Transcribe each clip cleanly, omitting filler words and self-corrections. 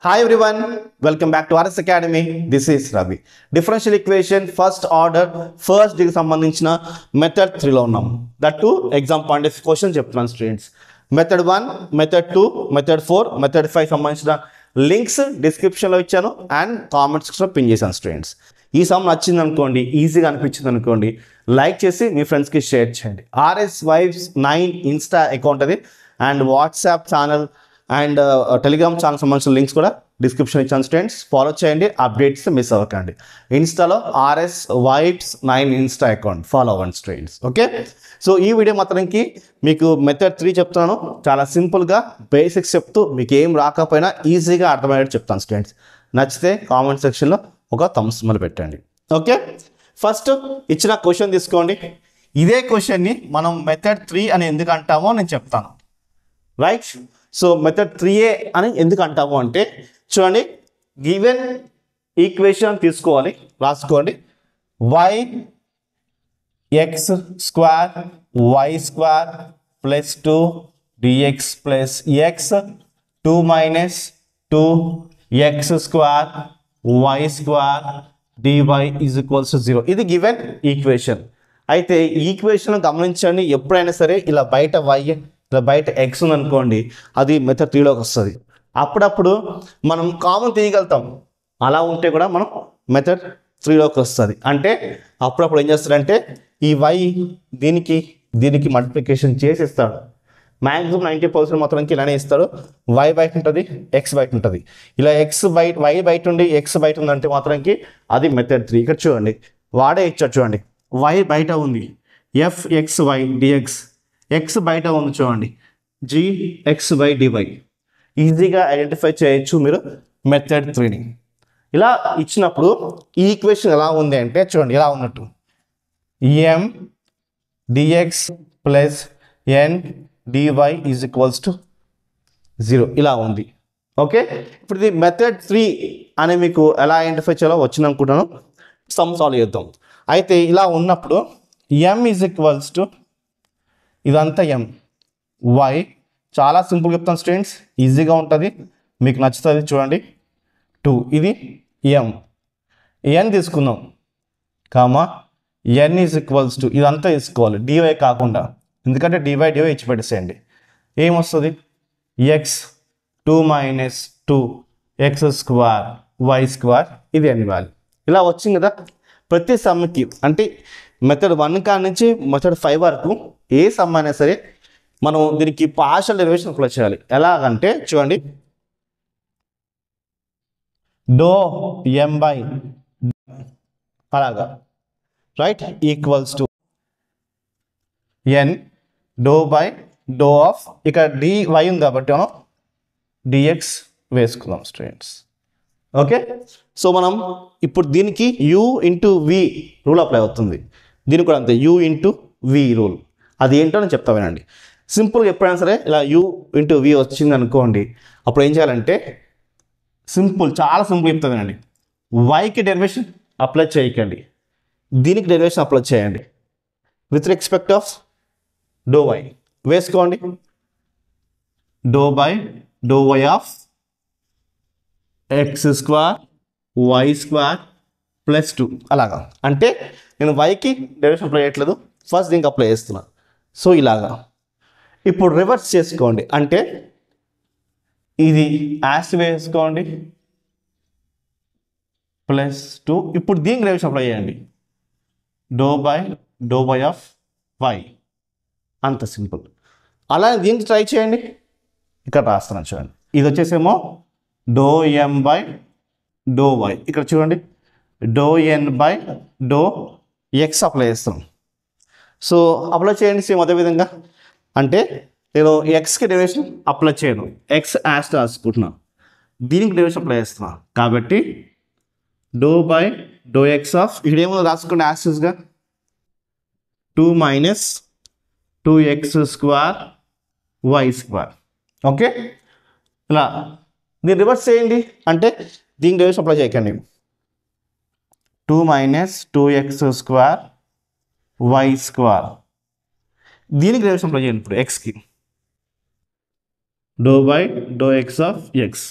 Hi everyone, welcome back to RS Academy. This is Ravi. Differential equation first order first degree సంబంధించిన method 3 లో ఉన్నాం. That to exam point of question చెప్తున్నాను students. Method 1, method 2, method 4, method 5 సంబంధించిన links డిస్క్రిప్షన్లో ఇచ్చాను and కామెంట్స్లో pin చేశాను students. ఈ సమ్ నచ్చింది అనుకోండి, ఈజీగా అనిపించింది అనుకోండి, లైక్ చేసి మీ ఫ్రెండ్స్కి షేర్ చేయండి. RS Vibes 9 ఇన్స్టా అకౌంట్ అది and WhatsApp channel and Telegram channel సంబంధించిన లింక్స్ కూడా డిస్క్రిప్షన్ ఇచ్చాను స్టూడెంట్స్. ఫాలో చేయండి, అప్డేట్స్ మిస్ అవ్వకండి. ఇన్స్టాలో RS Vibes 9 Insta account follow అవ్వండి స్టూడెంట్స్. ఓకే, సో ఈ వీడియో మాత్రానికి మీకు మెథడ్ 3 చెప్తున్నాను. చాలా సింపుల్గా బేసిక్స్ చెప్తూ మీకు ఏం రాకపోయినా ఈజీగా అర్థమయ్యేట్టు చెప్తాను స్టూడెంట్స్. నచ్చితే కామెంట్ సెక్షన్లో ఒక థమ్స్ మొదలు పెట్టండి. ఓకే, ఫస్ట్ ఇచ్చిన క్వశ్చన్ తీసుకోండి. ఇదే క్వశ్చన్ని మనం మెథడ్ 3 అని ఎందుకు అంటామో నేను చెప్తాను. రైట్, సో మెథడ్ 3A అని ఎందుకు అంటాము అంటే చూడండి, గివెన్ ఈక్వేషన్ తీసుకోవాలి, రాసుకోండి. y x square y square plus 2 dx plus x 2 minus 2 x square y square dy is equals to 0. ఇది గివెన్ ఈక్వేషన్. అయితే ఈ ఈక్వేషన్ గమనించండి, ఎప్పుడైనా సరే ఇలా బయట y ఇలా బయట ఎక్స్ ఉందనుకోండి, అది మెథడ్ 3లోకి వస్తుంది. అప్పుడప్పుడు మనం కామన్ తీయగలుగుతాం, అలా ఉంటే కూడా మనం మెథడ్ 3లోకి వస్తుంది. అంటే అప్పుడప్పుడు ఏం చేస్తాడంటే ఈ వై దీనికి మల్టిప్లికేషన్ చేసి ఇస్తాడు. మ్యాక్సిమం 90% మొత్తానికి ఇలానే ఇస్తాడు. వై బయట ఉంటుంది, ఎక్స్ బయట ఉంటుంది. ఇలా వై బయట ఉండి ఎక్స్ బయట ఉందంటే మాత్రానికి అది మెథడ్ 3. ఇక్కడ చూడండి, వాడే ఇచ్చాడు చూడండి, వై బయట ఉంది fxy dx, ఎక్స్ బయట ఉంది చూడండి gxy dy. ఈజీగా ఐడెంటిఫై చేయొచ్చు మీరు మెథడ్ 3ని. ఇలా ఇచ్చినప్పుడు ఈ ఈక్వేషన్ ఎలా ఉంది అంటే చూడండి, ఇలా ఉన్నట్టు m dx plus n dy is equals to 0 ఇలా ఉంది. ఓకే, ఇప్పుడు ఇది మెథడ్ 3 అని మీకు ఎలా ఐడెంటిఫై చేయాలో వచ్చింది అనుకుంటాను. సమ్ సాల్వ్ చేద్దాం. అయితే ఇలా ఉన్నప్పుడు m ఈజ్ ఈక్వల్స్ టు ఇదంతా m, y చాలా సింపుల్ చెప్తాను స్టూడెంట్స్, ఈజీగా ఉంటుంది, మీకు నచ్చుతుంది. చూడండి 2, ఇది m, n తీసుకుందాం, comma n is equals to ఇదంతా తీసుకోవాలి dy కాకుండా, ఎందుకంటే dy ఇచ్చి పెట్టేసేయండి. ఏమొస్తుంది x 2 minus 2 x square y square, ఇది n వాల్యూ. ఇలా వచ్చింది కదా. ప్రతి సమ్కి అంటే మెథడ్ 1 కాడి నుంచి మెథడ్ 5 వరకు ఏ సమ్ అయినా సరే మనం దీనికి పార్షియల్ డెరివేషన్ అప్లై చేయాలి. ఎలాగంటే చూడండి, డో m బై అలాగా right equals to n do by do of, ఇక్కడ dy ఉంది కాబట్టి మనం dx వేసుకుందాం స్టూడెంట్స్. ఓకే, సో మనం ఇప్పుడు దీనికి u into v rule apply అవుతుంది. దీనికి కూడా అంతే, u ఇంటూ v రూల్. అది ఏంటో నేను చెప్తా వినండి. సింపుల్గా ఎప్పుడైనా సరే ఇలా u ఇంటూ v వచ్చింది అనుకోండి, అప్పుడు ఏం చేయాలంటే చాలా సింపుల్ చెప్తా వినండి. yకి డెరివేషన్ అప్లై చేయకండి, దీనికి డెరివేషన్ అప్లై చేయండి with respect of do y వేసుకోండి. Do by do y of x square y square plus 2 అలాగా. అంటే నేను వైకి డెరివేషన్ అప్లై చేయట్లేదు, ఫస్ట్ దీనికి అప్లై చేస్తున్నాను. సో ఇలాగా. ఇప్పుడు రివర్స్ చేసుకోండి, అంటే ఇది యాస్ వేసుకోండి ప్లస్ 2. ఇప్పుడు దీనికి డెరివేషన్ అప్లై చేయండి, do by do y of y. అంత సింపుల్. అలానే దీనికి ట్రై చేయండి, ఇక్కడ రాస్తున్నాను చూడండి. ఇది వచ్చేసేమో do M by do y. ఇక్కడ చూడండి, do n by do x apply చేస్తాం. సో అప్లై చేయండి సేమ్ అదే విధంగా. అంటే నేను ఎక్స్కి డెరివేషన్ అప్లై చేయను, ఎక్స్ యాస్ రాసుకుంటున్నా, దీనికి డెరివేషన్ అప్లై చేస్తున్నా కాబట్టి do by do X of, ఇక్కడేమో రాసుకోండి యాస్గా 2 minus 2x square y square. Okay, ఇలా దీన్ని రివర్స్ చేయండి, అంటే దీనికి డెరివేషన్ అప్లై చేయకండి. 2 minus 2x square y square, దీనికి డెరివేషన్ అప్లై చేయండి ఇప్పుడు ఎక్స్కి, do by do X of x.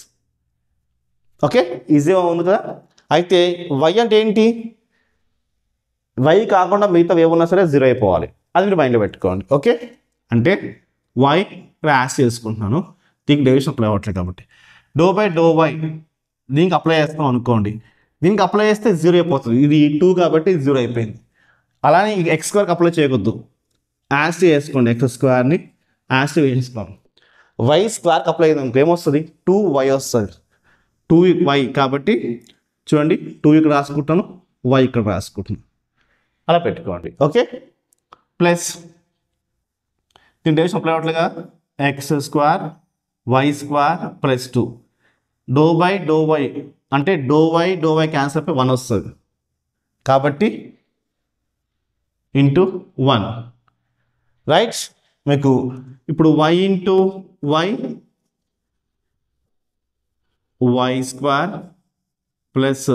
Okay, ఈజీగా ఉంది కదా. అయితే వై అంటే ఏంటి, వై కాకుండా మిగతా ఏమున్నా సరే జీరో అయిపోవాలి, అది మీరు మైండ్లో పెట్టుకోండి. ఓకే, అంటే వై యాస్ చేసుకుంటున్నాను, దీనికి డెరివేషన్ అప్లై అవ్వట్లేదు కాబట్టి డో వై దీనికి అప్లై చేస్తాం అనుకోండి, దీనికి అప్లై చేస్తే జీరో అయిపోతుంది, ఇది 2 కాబట్టి జీరో అయిపోయింది. అలానే ఎక్స్ స్క్వేర్కి అప్లై చేయకూడదు, యాస్ చేసుకోండి, ఎక్స్ స్క్వేర్ని యాస్ వేసుకోండి. వై స్క్వేర్కి అప్లై అయ్యింది ఏమొస్తుంది, 2y వస్తుంది, 2y కాబట్టి చూడండి 2 ఇక్కడ రాసుకుంటాను, y ఇక్కడ రాసుకుంటున్నాను, అలా పెట్టుకోండి. ఓకే, ప్లస్ దీని డెరివేషన్ అప్లై అవ్వట్లేగా, x square why square plus 2 do y అంటే డో వై క్యాన్సర్ అయిపోయి 1 వస్తుంది కాబట్టి ఇంటూ 1 రైట్. మీకు ఇప్పుడు y into Y square plus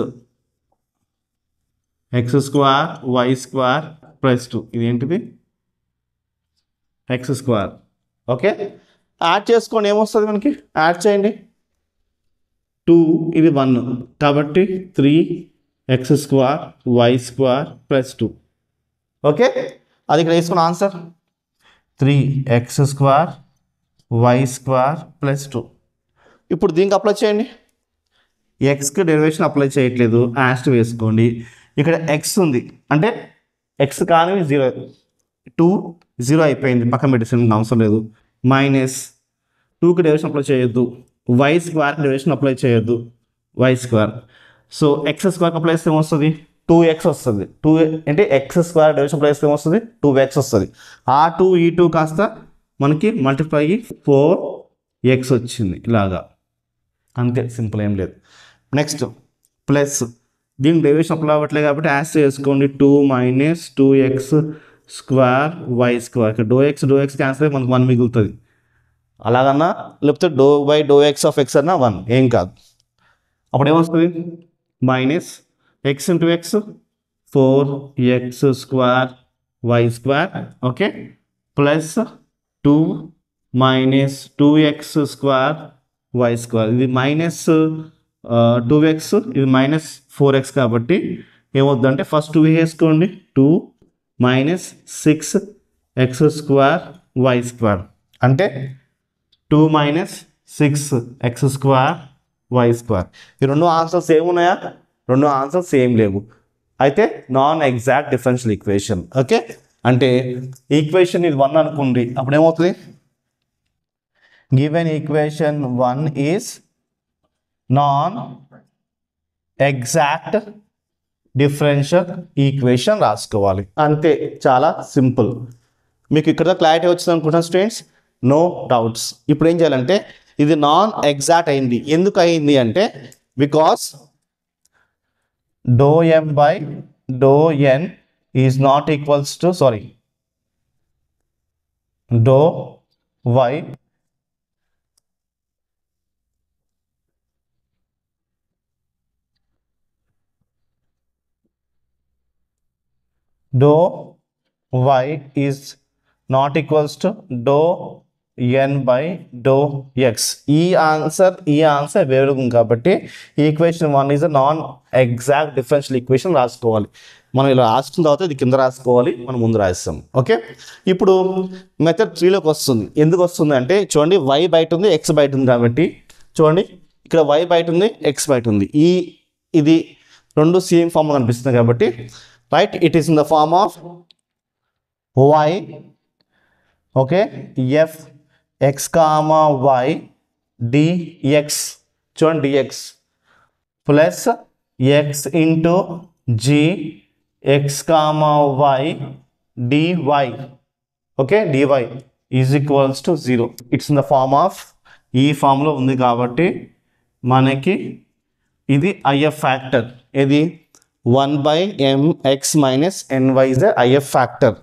X square why square plus 2 ఇదేంటిది ఎక్స్ స్క్వేర్. ఓకే, యాడ్ చేసుకోండి, ఏమొస్తుంది మనకి, యాడ్ చేయండి, 2 ఇది 1 కాబట్టి 3x square why square plus 2. Okay, అది ఇక్కడ వేసుకున్న answer 3x square why square plus 2. ఇప్పుడు దీనికి అప్లై చేయండి, ఎక్స్కి డెరివేషన్ అప్లై చేయట్లేదు, యాస్ట్ వేసుకోండి. ఇక్కడ ఎక్స్ ఉంది అంటే ఎక్స్ కానీ 0, 2 0 అయిపోయింది, పక్కన పెట్టేసిన అవసరం లేదు. మైనస్ 2కి డెరివేషన్ అప్లై చేయొద్దు, వై స్క్వేర్కి డెరివేషన్ అప్లై చేయొద్దు, వై స్క్వేర్. సో ఎక్స్ స్క్వేర్కి అప్లై చేస్తే ఏమొస్తుంది, 2x వస్తుంది. 2 అంటే ఎక్స్ స్క్వేర్ డెరివేషన్ అప్లై చేస్తే ఏమొస్తుంది, 2x వస్తుంది. ఆ 2 ఈ 2 కాస్త మనకి మల్టిప్లై అయ్యి 4x వచ్చింది, ఇలాగా అంతే, సింపుల్, ఏం లేదు. నెక్స్ట్ ప్లస్ దీనికి డెరివేషన్ అప్లై అవ్వట్లేదు కాబట్టి యాస్ చేసుకోండి, 2 minus 2x square why square. ఇక్కడ డో ఎక్స్ క్యాన్సల్ అయ్యి మనకు 1 మిగులుతుంది, అలాగన్నా లేకపోతే డో ఎక్స్ ఆఫ్ ఎక్స్ అన్నా 1 ఏం కాదు. అప్పుడు ఏమొస్తుంది, minus X into X 4x square why square. Okay, plus 2 minus 2x square why square. ఇది మైనస్ 2x, ఇది మైనస్ 4x కాబట్టి ఏమవుతుందంటే ఫస్ట్ 2 వేసుకోండి, 2 minus 6x square y square అంటే 2 minus 6x square y square. ఈ రెండు ఆన్సర్స్ ఏమున్నాయా, రెండు answers same లేవు, అయితే non exact differential equation. Okay, అంటే ఈక్వేషన్ ఇది 1 అనుకోండి, అప్పుడు ఏమవుతుంది, given equation 1 is non exact differential equation రాసుకోవాలి, అంతే, చాలా సింపుల్. మీకు ఇక్కడ క్లారిటీ వచ్చింది అనుకుంటున్నాను స్టూడెంట్స్, నో డౌట్స్. ఇప్పుడు ఏం చేయాలంటే ఇది నాన్ ఎగ్జాక్ట్ అయింది, ఎందుకు అయింది అంటే because do M by do N is not equals to do Y do y is not equals to do n by do x. ఈ ఆన్సర్ వేరుగా ఉంది కాబట్టి equation 1 is a non exact differential equation రాసుకోవాలి. మనం ఇలా రాసుకున్న తర్వాత ఇది కింద రాసుకోవాలి, మనం ముందు రాస్తాం. ఓకే, ఇప్పుడు మెథడ్ 3లోకి వస్తుంది. ఎందుకు వస్తుంది అంటే చూడండి, y బయట ఉంది, x బయట ఉంది కాబట్టి చూడండి, ఇక్కడ y బయట ఉంది, x బయట ఉంది, ఇది రెండు సేమ్ ఫామ్ కనిపిస్తుంది కాబట్టి right, it is in the form of y. Okay, f x comma y dx, చూడండి dx plus x into g x comma y dy. Okay, dy is equals to 0. It's in the form of, ఈ ఫామ్లో ఉంది కాబట్టి మనకి ఇది IF factor. ఇది 1/mx minus ny is the IF factor,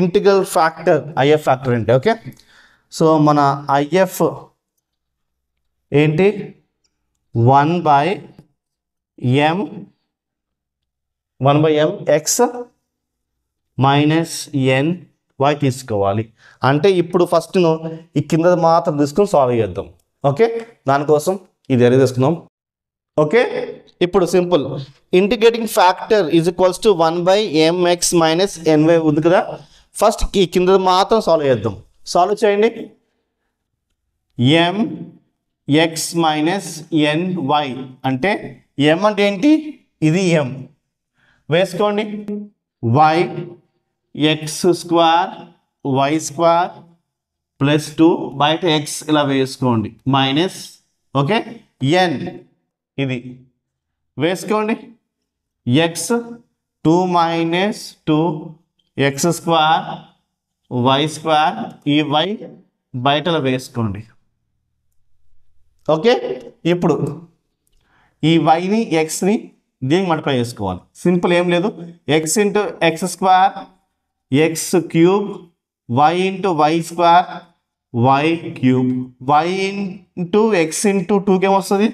integral factor IF factor అంటే. Okay, so మన IF ఏంటి, 1/mx మైనస్ ny తీసుకోవాలి. అంటే ఇప్పుడు ఫస్ట్ ఈ కింద మాత్రం తీసుకుని సాల్వ్ చేద్దాం. ఓకే, దానికోసం ఇది ఎర్ర తీసుకుందాం. ఓకే, ఇప్పుడు simple. Integrating factor is equals to 1/mx minus ny ఉంది కదా. ఫస్ట్ ఈ కింద మాత్రం సాల్వ్ చేద్దాం. సాల్వ్ చేయండి. mx మైనస్ ny అంటే m అంటే ఏంటి, ఇది m వేసుకోండి. y x square y square plus 2 బయట x ఇలా వేసుకోండి మైనస్, ఓకే, n ఇది వేసుకోండి. x 2 minus 2 x square y square, ఈ y బయటలో వేసుకోండి. ఓకే, ఇప్పుడు ఈ yని xని దీనికి మల్టిప్లై చేసుకోవాలి. సింపుల్, ఏం లేదు. x into x square x cube, y into y square y cube, y into x into 2కి ఏమొస్తుంది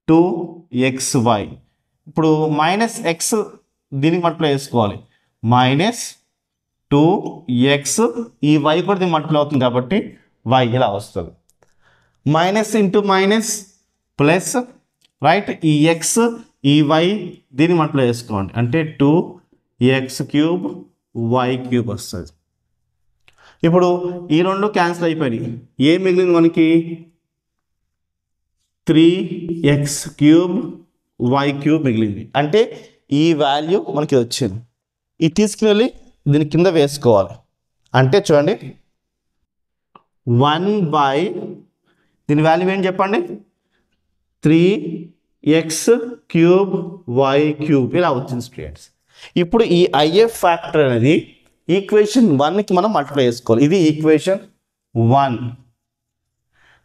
2xy. ఇప్పుడు మైనస్ x దీనికి మల్టిప్లై చేసుకోవాలి. మైనస్ 2x, ఈ y కూడా దీనికి మల్టిప్లై అవుతుంది కాబట్టి y ఇలా వస్తుంది. Minus into minus plus, right, ఈ x ఈ y దీన్ని మల్టిప్లై చేసుకోండి అంటే 2x క్యూబ్ y క్యూబ్ వస్తుంది. ఇప్పుడు ఈ రెండు క్యాన్సిల్ అయిపోయినాయి. ఏం మిగిలింది మనకి 3x క్యూబ్ y క్యూబ్ మిగిలింది. అంటే ఈ వాల్యూ మనకి వచ్చింది. ఇది తీసుకుని దీని కింద వేసుకోవాలి. అంటే చూడండి 1/, దీని వాల్యూ ఏంటి చెప్పండి, 3x క్యూబ్ y క్యూబ్ ఇలా వచ్చింది స్టూడెంట్స్. ఇప్పుడు ఈ IF ఫ్యాక్టర్ అనేది ఈక్వేషన్ 1కి మనం మల్టిప్లై చేసుకోవాలి. ఇది ఈక్వేషన్ 1,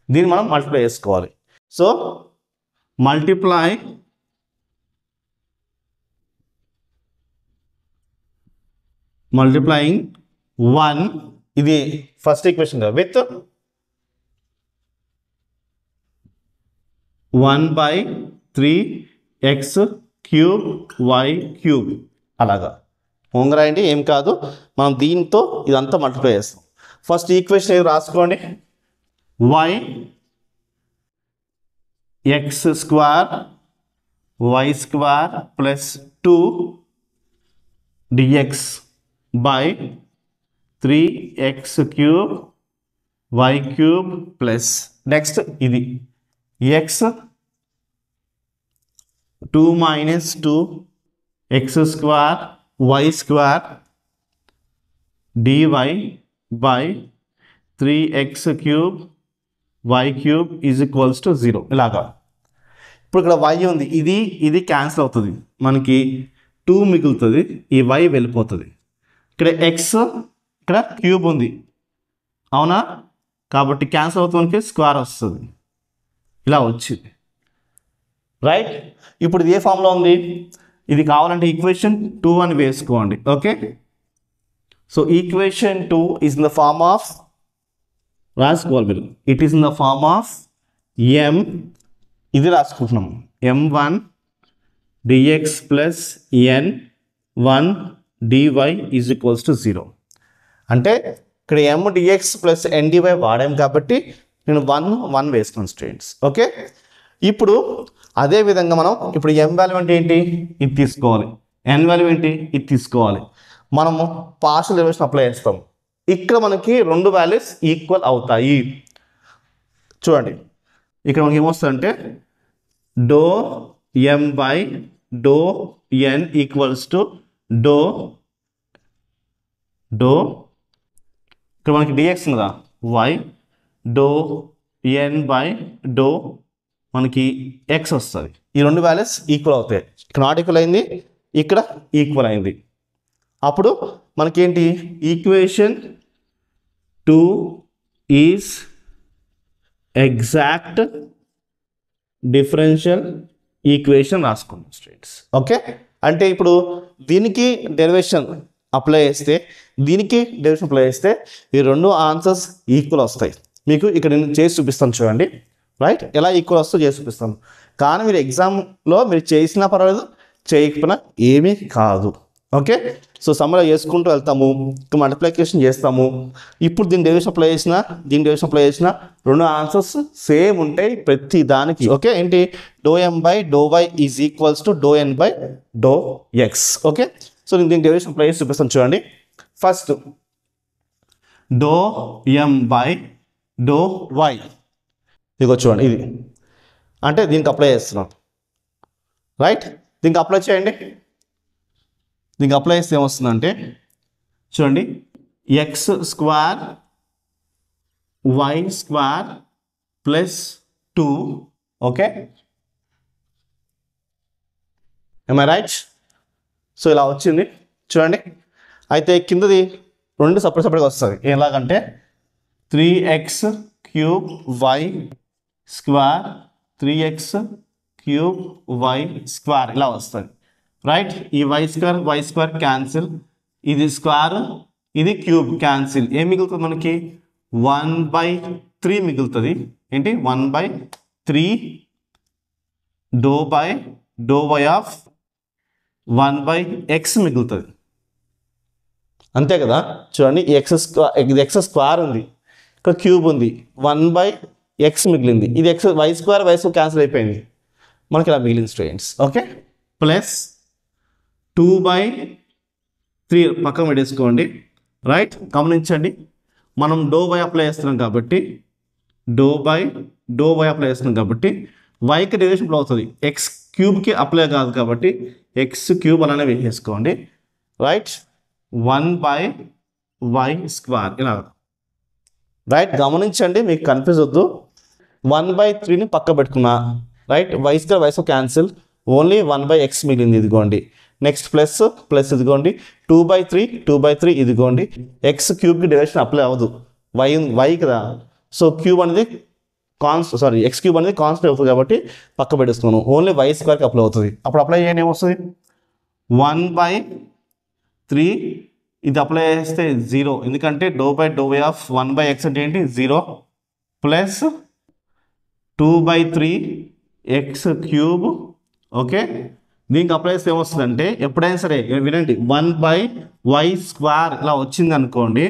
దీన్ని మనం మల్టిప్లై చేసుకోవాలి. సో మల్టిప్లయింగ్ 1, ఇది first equation with 1/3x cube y cube అలాగా రాయండి, ఏం కాదు. మనం దీంతో ఇదంతా మల్టిప్లై చేస్తాం. ఫస్ట్ ఈక్వేషన్ ఏది రాసుకోండి, y x square y square plus 2 dx by 3x cube y cube plus next ఇది x 2 minus 2x square y square dy by 3x cube y cube is equals to 0 ఇలాగా. ఇప్పుడు ఇక్కడ y ఉంది, ఇది cancel అవుతుంది, మనకి 2 మిగులుతుంది, ఈ y వెళ్ళిపోతుంది. ఇక్కడ x, ఇక్కడ క్యూబ్ ఉంది, అవునా, కాబట్టి క్యాన్సిల్ అవుతుంది, మనకి స్క్వేర్ వస్తుంది, ఇలా వచ్చింది, రైట్. ఇప్పుడు ఇది ఏ ఫామ్లో ఉంది, ఇది కావాలంటే ఈక్వేషన్ 2 అని వేసుకోండి. Okay, so equation 2 is in the form of, రాసుకోవాలి మీరు, it is in the form of m, ఇది రాసుకుంటున్నాం, m1 dx plus n1 dy is equals to 0. అంటే ఇక్కడ m dx plus n dy వాడాం కాబట్టి నేను 1 వేసుకున్నాను స్టూడెంట్స్. ఓకే, ఇప్పుడు అదే విధంగా మనం ఇప్పుడు m వాల్యూ అంటే ఏంటి, ఇది తీసుకోవాలి, n వాల్యూ ఏంటి, ఇది తీసుకోవాలి. మనము పార్షియల్ డెరివేషన్ అప్లై చేస్తాం. ఇక్కడ మనకి రెండు వాల్యూస్ ఈక్వల్ అవుతాయి. చూడండి ఇక్కడ మనకి ఏమొస్తుందంటే do m by do n equals to do ఇక్కడ మనకి dx కదా y, do n by do మనకి x వస్తుంది. ఈ రెండు వాల్యూస్ ఈక్వల్ అవుతాయి. ఇక్కడ నాట్ ఈక్వల్ అయింది, ఇక్కడ ఈక్వల్ అయింది. అప్పుడు మనకేంటి, equation 2 is exact differential equation రాసుకున్నాం స్టూడెంట్స్. ఓకే, అంటే ఇప్పుడు దీనికి డెరివేషన్ అప్లై చేస్తే, దీనికి డెరివేషన్ అప్లై చేస్తే ఈ రెండు ఆన్సర్స్ ఈక్వల్ వస్తాయి. మీకు ఇక్కడ నేను చేసి చూపిస్తాను చూడండి, రైట్, ఎలా ఈక్వల్ వస్తుందో చేసి చూపిస్తాను. కానీ మీరు ఎగ్జామ్లో మీరు చేసినా పర్వాలేదు, చేయకపోయినా ఏమీ కాదు. ఓకే, సో సమ్మలో చేసుకుంటూ వెళ్తాము, ఇంకా మల్టిప్లికేషన్ చేస్తాము. ఇప్పుడు దీని డెరివేషన్ అప్లై చేసిన, దీని డెరివేషన్ అప్లై చేసిన రెండు ఆన్సర్స్ సేమ్ ఉంటాయి ప్రతి దానికి. ఓకే, ఏంటి ∂m/∂y is equals to ∂n/∂x. Okay, so నేను దీని డెరివేషన్ అప్లై చేసి చూపిస్తాను చూడండి. ఫస్ట్ ∂m/∂y ఇదిగో చూడండి, ఇది అంటే దీనికి అప్లై చేస్తున్నాను. రైట్, దీనికి అప్లై చేయండి. దీనికి అప్లై చేస్తే ఏమొస్తుందంటే చూడండి, x² y² + 2. Okay, am I right? So ఇలా వచ్చింది చూడండి. అయితే కిందది రెండు సపరేట్గా వస్తుంది. ఎలాగంటే 3x³ y² 3x³ y² ఇలా వస్తుంది. రైట్, ఈ y² క్యాన్సిల్, ఇది స్క్వేర్, ఇది క్యూబ్ క్యాన్సిల్. ఏం మిగులుతుంది మనకి? 1/3 మిగులుతుంది. ఏంటి? 1/3 ∂y ఆఫ్ 1/x మిగులుతుంది. అంతే కదా. చూడండి, ఈ ఇది x² ఉంది, ఇక్కడ క్యూబ్ ఉంది, 1/x మిగిలింది. ఇది y² క్యాన్సిల్ అయిపోయింది, మనకి ఇలా మిగిలింది స్టూడెంట్స్. ఓకే, ప్లస్ 2/3 పక్కన పెట్టేసుకోండి. రైట్, గమనించండి, మనం ∂y అప్లై చేస్తున్నాం కాబట్టి ∂y అప్లై చేస్తున్నాం కాబట్టి వైకి డెరివేషన్ అప్లై అవుతుంది, x³ అప్లై కాదు కాబట్టి x³ అలానే వేసేసుకోండి. రైట్, 1/y² ఇలా. రైట్, గమనించండి, మీకు కన్ఫ్యూజ్ వద్దు. 1/3ని పక్క పెట్టుకున్నా. Right, y² cancel, only 1/x మిగిలింది. ఇదిగోండి, నెక్స్ట్ ప్లస్ ఇదిగోండి 2/3 ఇదిగోండి. x³ డైరెక్షన్ అప్లై అవ్వదు, y కదా. సో క్యూబ్ అనేది x³ అనేది కాన్స్టెంట్ అవుతుంది కాబట్టి పక్క పెట్టేస్తున్నాను. ఓన్లీ y² అప్లై అవుతుంది. అప్పుడు అప్లై చేయండి, ఏమొస్తుంది? 1/3 ఇది అప్లై చేస్తే 0, ఎందుకంటే ∂y ఆఫ్ 1/x అంటే ఏంటి? 0 ప్లస్ 2/3 x³. ఓకే, దీనికి అప్లై చేస్తే ఏమొస్తుందంటే ఎప్పుడైనా సరే వినండి, 1/y² ఇలా వచ్చింది అనుకోండి,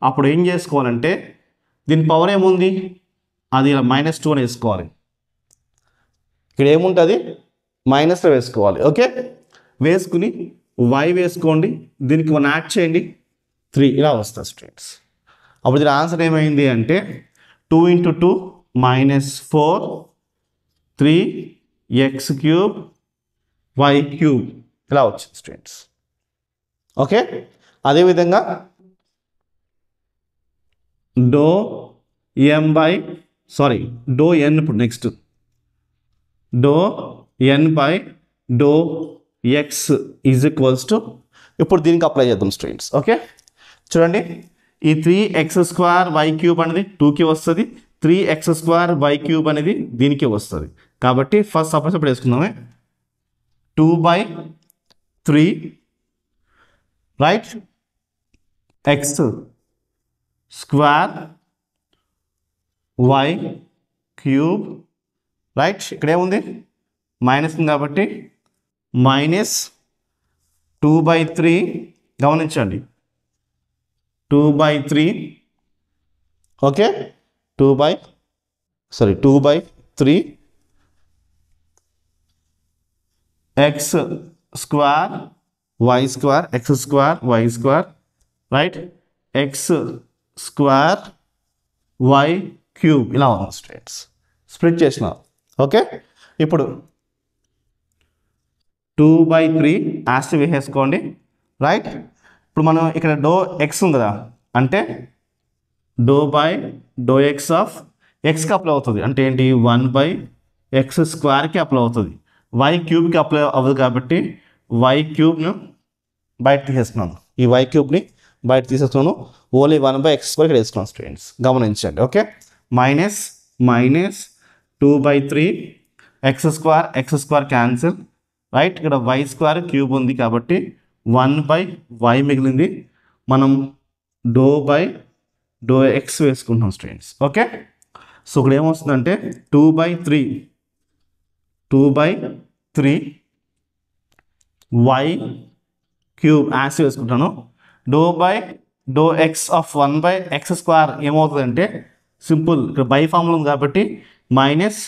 అప్పుడు ఏం చేసుకోవాలంటే దీని పవర్ ఏముంది? అది ఇలా -2 అని వేసుకోవాలి. ఇక్కడ ఏముంటుంది? మైనస్లో వేసుకోవాలి. ఓకే, వేసుకుని y వేసుకోండి, దీనికి 1 యాడ్ చేయండి, 3 ఇలా వస్తుంది స్టూడెంట్స్. అప్పుడు దీని ఆన్సర్ ఏమైంది అంటే 2 × 2 -4 3x³ y³ ఇలా వచ్చింది స్టూడెంట్స్. ఓకే, అదేవిధంగా ∂n ఇప్పుడు next ∂n/∂x is equals to, ఇప్పుడు దీనికి అప్లై చేద్దాం స్టూడెంట్స్. ఓకే, చూడండి, ఈ 3x² y³ అనేది 2కి వస్తుంది, 3x² y³ అనేది దీనికి వస్తుంది. కాబట్టి ఫస్ట్ సపరేట్ వేసుకుందామే. 2/3 రైట్, x² y³ రైట్. ఇక్కడ ఏముంది? మైనస్ ఉంది కాబట్టి -2/3. గమనించండి, 2/3. Okay, 2/3 x² y² right, x² y³ ఇలా ఉంది స్టూడెంట్స్. స్ప్లిట్ చేసిన. ఓకే, ఇప్పుడు 2/3 యాస్ట్ వేసేసుకోండి. రైట్, ఇప్పుడు మనం ఇక్కడ ∂x ఉంది కదా, అంటే ∂x ఆఫ్ xకి అప్లై అవుతుంది. అంటే ఏంటి? 1/x² అప్లై అవుతుంది, y³ అప్లై అవ్వదు కాబట్టి y³ బయట తీసేస్తున్నాను. ఈ y³ బయట తీసేస్తున్నాను, ఓన్లీ 1/x² ఇక్కడ వేసుకున్నాను స్టూడెంట్స్. గమనించండి. Okay, -2/3 x² cancel. రైట్, ఇక్కడ y² ఉంది కాబట్టి 1/y మిగిలింది. మనం ∂x వేసుకుంటున్నాం స్టూడెంట్స్. ఓకే, సో ఇక్కడ ఏమొస్తుందంటే 2/3 y క్యూబ్ యాక్స్ వేసుకుంటాను. Do by do X of 1/x² ఏమవుతుందంటే సింపుల్, ఇక్కడ బై ఫార్ములా ఉంది కాబట్టి మైనస్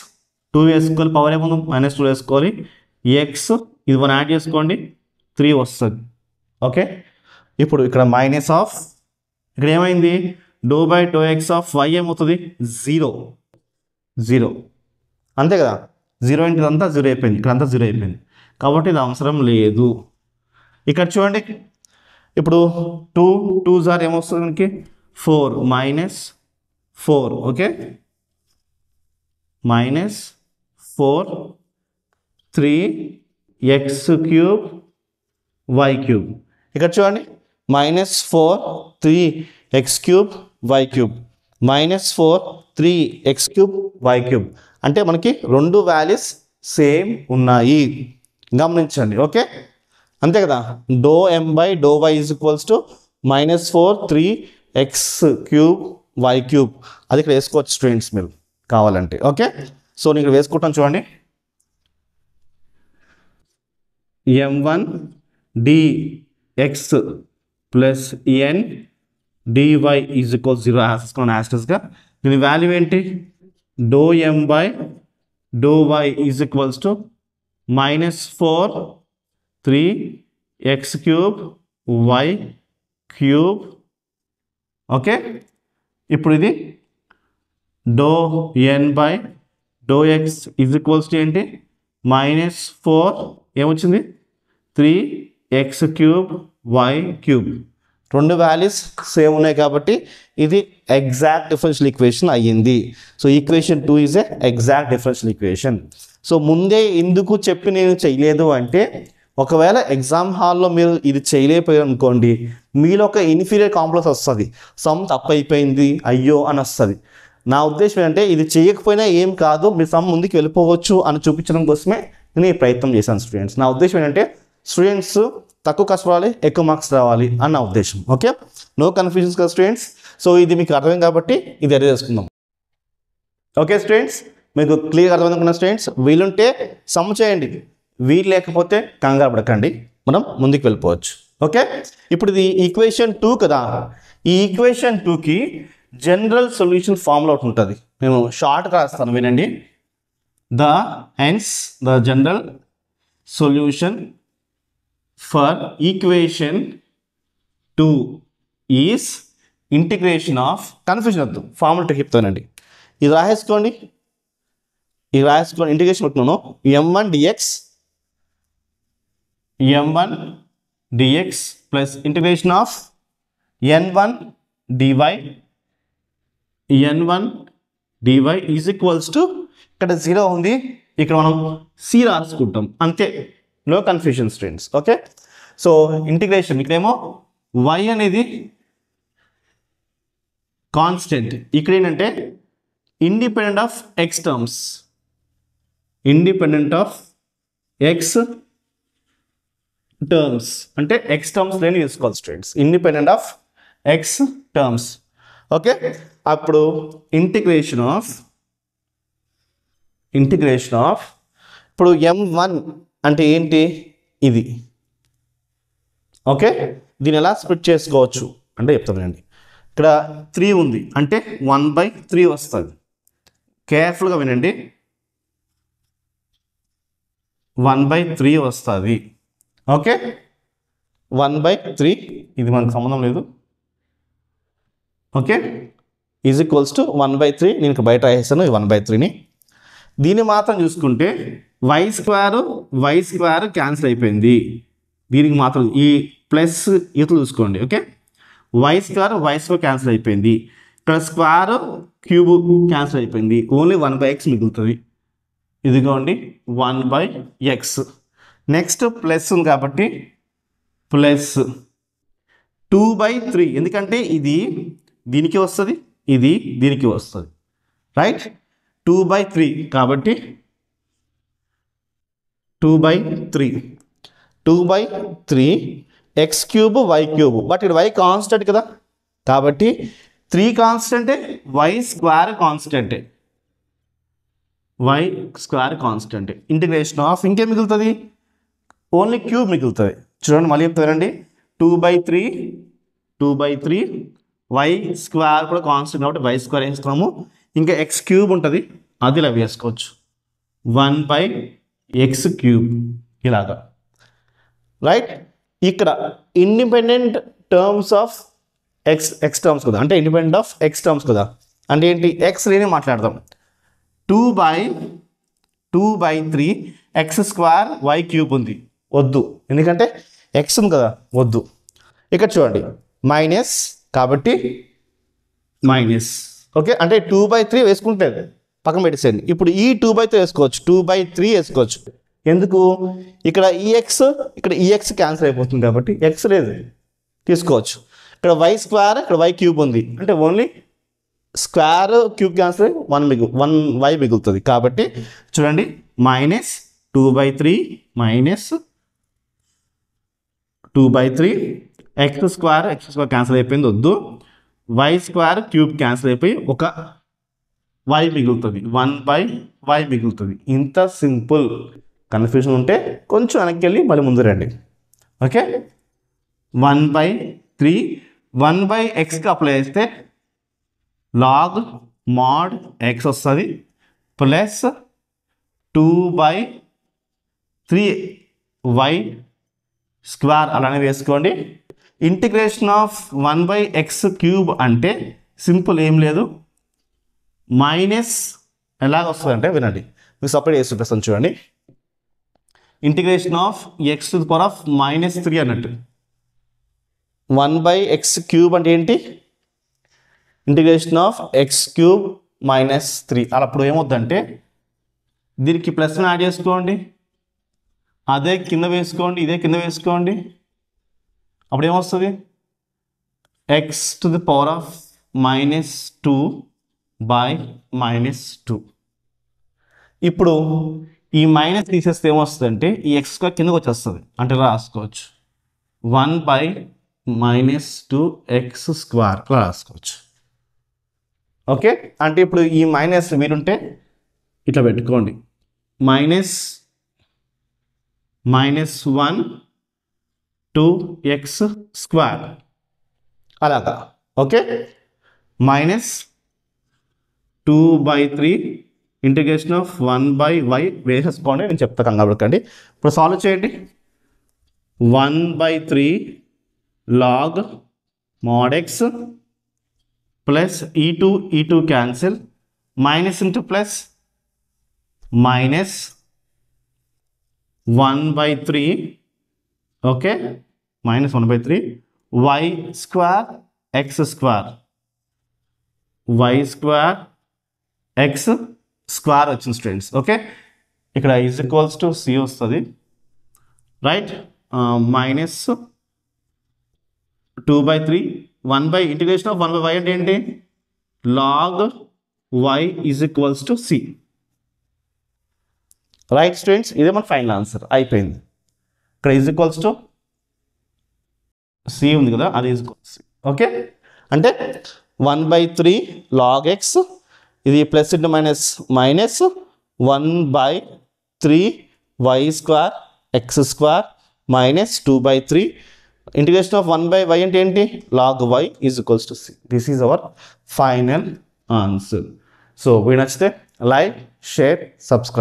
2 వేసుకోవాలి, పవర్ ఏముంది -2 వేసుకోవాలి, ఎక్స్ ఇది 1 యాడ్ చేసుకోండి 3 వస్తుంది. ఓకే, ఇప్పుడు ఇక్కడ మైనస్ ఆఫ్ ఇక్కడ ఏమైంది do by do X of y ఏమవుతుంది 0 అంతే కదా, 0 ఇంటి అంతా 0 అయిపోయింది, ఇక్కడ అంతా 0 అయిపోయింది కాబట్టి ఇది అవసరం లేదు. ఇక్కడ చూడండి ఇప్పుడు 2 జార్ ఏమొస్తుంది మనకి 4 -4. ఓకే, -4 3x³ y³ ఇక్కడ చూడండి -4 3x³ y³ -4 3x³ y³ అంటే మనకి రెండు వాల్యూస్ సేమ్ ఉన్నాయి గమనించండి. ఓకే, అంతే కదా, do m by do y is equals to -4 3x³ y³ అది ఇక్కడ వేసుకోవచ్చు స్టూడెంట్స్ మీరు కావాలంటే. ఓకే, సో నేను ఇక్కడ వేసుకుంటాను చూడండి, m1 dx plus n dy is equals 0 వేసుకోండి యాస్టర్స్గా. దీని వాల్యూ ఏంటి do m by do y is equals to -4 3x³ y³ okay, ఇప్పుడు ఇది do n by do x is equals to ఏంటి -4 ఏమొచ్చింది 3x³ y³ రెండు వాల్యూస్ సేమ్ ఉన్నాయి కాబట్టి ఇది ఎగ్జాక్ట్ డిఫరెన్షియల్ ఈక్వేషన్ అయ్యింది. So equation 2 is a exact differential equation. So ముందే ఎందుకు చెప్పి నేను చేయలేదు అంటే ఒకవేళ ఎగ్జామ్ హాల్లో మీరు ఇది చేయలేకపోయారు అనుకోండి, మీలో ఒక ఇన్ఫీరియర్ కాంప్లెక్స్ వస్తుంది, సమ్ తప్పు అయిపోయింది అయ్యో అని వస్తుంది. నా ఉద్దేశం ఏంటంటే ఇది చేయకపోయినా ఏం కాదు, మీరు సమ్ ముందుకు వెళ్ళిపోవచ్చు అని చూపించడం కోసమే నేను ఈ ప్రయత్నం చేశాను స్టూడెంట్స్. నా ఉద్దేశం ఏంటంటే స్టూడెంట్స్ తక్కువ కష్టపడాలి ఎక్కువ మార్క్స్ రావాలి అన్న ఉద్దేశం. ఓకే, నో కన్ఫ్యూజన్స్ కదా స్టూడెంట్స్. సో ఇది మీకు అర్థమైంది కాబట్టి ఇది అదే చేసుకుందాం. ఓకే స్టూడెంట్స్, మీకు క్లియర్ అర్థమైంది అనుకున్న స్టూడెంట్స్, వీలుంటే సమ్ చేయండి, వీలు లేకపోతే కంగారు పడకండి, మనం ముందుకు వెళ్ళిపోవచ్చు. ఓకే, ఇప్పుడు ఇది ఈక్వేషన్ 2 కదా, ఈ ఈక్వేషన్ 2కి జనరల్ సొల్యూషన్ ఫార్ములా ఒకటి ఉంటుంది, నేను షార్ట్గా రాస్తాను వినండి. The general solution for equation 2 is integration of, confusion వద్దు ఫార్ములా చెప్తానండి, ఇది రాసేసుకోండి, ఇంటిగ్రేషన్ పెట్టుకున్నాను m1 dx plus integration of n1 dy is equals to, ఇక్కడ 0 ఉంది, ఇక్కడ మనం c రాసుకుంటాం అంతే, no confusion students. Okay, so integration ఇక్కడేమో y అనేది కాన్స్టెంట్, ఇక్కడ ఏంటంటే ఇండిపెండెంట్ ఆఫ్ x టర్మ్స్, అంటే x టర్మ్స్ లేని తీసుకోవాలి students, independent of x terms. Okay, అప్పుడు ఇంటిగ్రేషన్ ఆఫ్ ఇప్పుడు m1 అంటే ఏంటి ఇది. ఓకే, దీన్ని ఎలా స్ప్లిట్ చేసుకోవచ్చు అంటే చెప్తానండి. ఇక్కడ 3 ఉంది అంటే 1/3 వస్తుంది, కేర్ఫుల్గా వినండి, 1/3 వస్తుంది. ఓకే, 1/3 ఇది మనకు సంబంధం లేదు. ఓకే, ఈజ్ ఈక్వల్స్ టు 1/3, నేను బయట వేసాను ఈ 1/3ని. దీన్ని మాత్రం చూసుకుంటే y² క్యాన్సిల్ అయిపోయింది, దీనికి మాత్రం ఈ ప్లస్ ఇతలు చూసుకోండి. ఓకే, y² క్యాన్సిల్ అయిపోయింది, ఇక్కడ స్క్వేర్ క్యూబ్ క్యాన్సిల్ అయిపోయింది, ఓన్లీ 1/x మిగులుతుంది, ఇదిగోండి 1/x. నెక్స్ట్ ప్లస్ ఉంది కాబట్టి ప్లస్ 2/3, ఎందుకంటే ఇది దీనికి వస్తుంది, ఇది దీనికి వస్తుంది, రైట్, 2/3 కాబట్టి 2/3 x³ y³, బట్ ఇక్కడ y కాన్స్టెంట్ కదా కాబట్టి 3 కాన్స్టెంటే, y² కాన్స్టెంటే, ఇంటిగ్రేషన్ ఆఫ్ ఇంకేం మిగులుతుంది, ఓన్లీ క్యూబ్ మిగులుతుంది చూడండి మళ్ళీ చెప్తానండి, 2/3 వై స్క్వేర్ కూడా కాన్స్టెంట్ కాబట్టి వై స్క్వేర్ వేసుకున్నాము. ఇంకా ఎక్స్ క్యూబ్ ఉంటుంది, అది ఇలా వేసుకోవచ్చు, 1/x³ ఇలాగా. రైట్, ఇక్కడ independent terms of X terms కదా, అంటే ఇండిపెండెంట్ ఆఫ్ ఎక్స్ టర్మ్స్ కదా, అంటే ఏంటి, ఎక్స్ లేని మాట్లాడదాం. 2/3 x² y³ ఉంది, వద్దు, ఎందుకంటే ఎక్స్ ఉంది కదా, వద్దు. ఇక్కడ చూడండి మైనస్, కాబట్టి మైనస్. ఓకే, అంటే 2/3 వేసుకుంటే పక్కన పెట్టేసేయండి. ఇప్పుడు ఈ 2/3 వేసుకోవచ్చు, 2/3 వేసుకోవచ్చు. ఎందుకు, ఇక్కడ ఈ ఎక్స్ ఇక్కడ ఈ ఎక్స్ క్యాన్సిల్ అయిపోతుంది కాబట్టి ఎక్స్ లేదు, తీసుకోవచ్చు. ఇక్కడ y², ఇక్కడ y³ ఉంది, అంటే ఓన్లీ స్క్వేర్ క్యూబ్ క్యాన్సిల్ అయ్యి 1y మిగులుతుంది. కాబట్టి చూడండి -2/3 -2/3 x² క్యాన్సిల్ అయిపోయింది, వద్దు. y² క్యాన్సిల్ అయిపోయి ఒక y మిగులుతుంది, 1/y మిగులుతుంది. ఇంత సింపుల్. కన్ఫ్యూజన్ ఉంటే కొంచెం వెనక్కి వెళ్ళి మళ్ళీ ముందు రండి. ఓకే, 1/3 1/xకి అప్లై చేస్తే log mod x వస్తుంది, ప్లస్ 2/3y² అలానే వేసుకోండి. ఇంటిగ్రేషన్ ఆఫ్ 1/x³ అంటే సింపుల్, ఏం లేదు, మైనస్ ఎలాగ వస్తుంది అంటే వినండి, మీకు సపరేట్ చేసి చూపిస్తాను చూడండి. ఇంటిగ్రేషన్ ఆఫ్ x⁻³ అన్నట్టు, 1/x³ అంటే ఏంటి, ఇంటిగ్రేషన్ ఆఫ్ x³ - 3. అలా అప్పుడు ఏమవుద్దంటే దీనికి ప్లస్ యాడ్ చేసుకోండి, అదే కింద వేసుకోండి, ఇదే కింద వేసుకోండి, అప్పుడు ఏమొస్తుంది, x⁻²/-2. ఇప్పుడు ఈ మైనస్ తీసేస్తే ఏమొస్తుంది అంటే ఈ x² కిందకు వచ్చేస్తుంది, అంటే రాసుకోవచ్చు 1/-2x² రాసుకోవచ్చు. ఓకే, అంటే ఇప్పుడు ఈ మైనస్ వీలుంటే ఇట్లా పెట్టుకోండి, -1/2x² అలాగా. ఓకే, -2/3 ఇంటిగ్రేషన్ ఆఫ్ 1/y వేసేసుకోండి, నేను చెప్తా కంగారుపడకండి. ఇప్పుడు సాల్వ్ చేయండి. 1/3 log mod x plus e2 cancel, minus into plus, -1/3. Okay, -1/3 y² వచ్చింది స్టూడెంట్స్. ఓకే, ఇక్కడ = c వస్తుంది, రైట్. -2/3 ఇంటిగ్రేషన్ ఆఫ్ 1/y అంటే ఏంటి, log y = c. Right students, ఇదే మన ఫైనల్ ఆన్సర్, అయిపోయింది. ఇక్కడ c ఉంది కదా, అది c. ఓకే, అంటే 1/3 log x, ఇది plus into minus -1/3 y² x² -2/3 integration of 1/y అంటే ఏంటి, log y = c. This is our final answer. So video నచ్చితే లైక్, షేర్, సబ్స్క్రైబ్.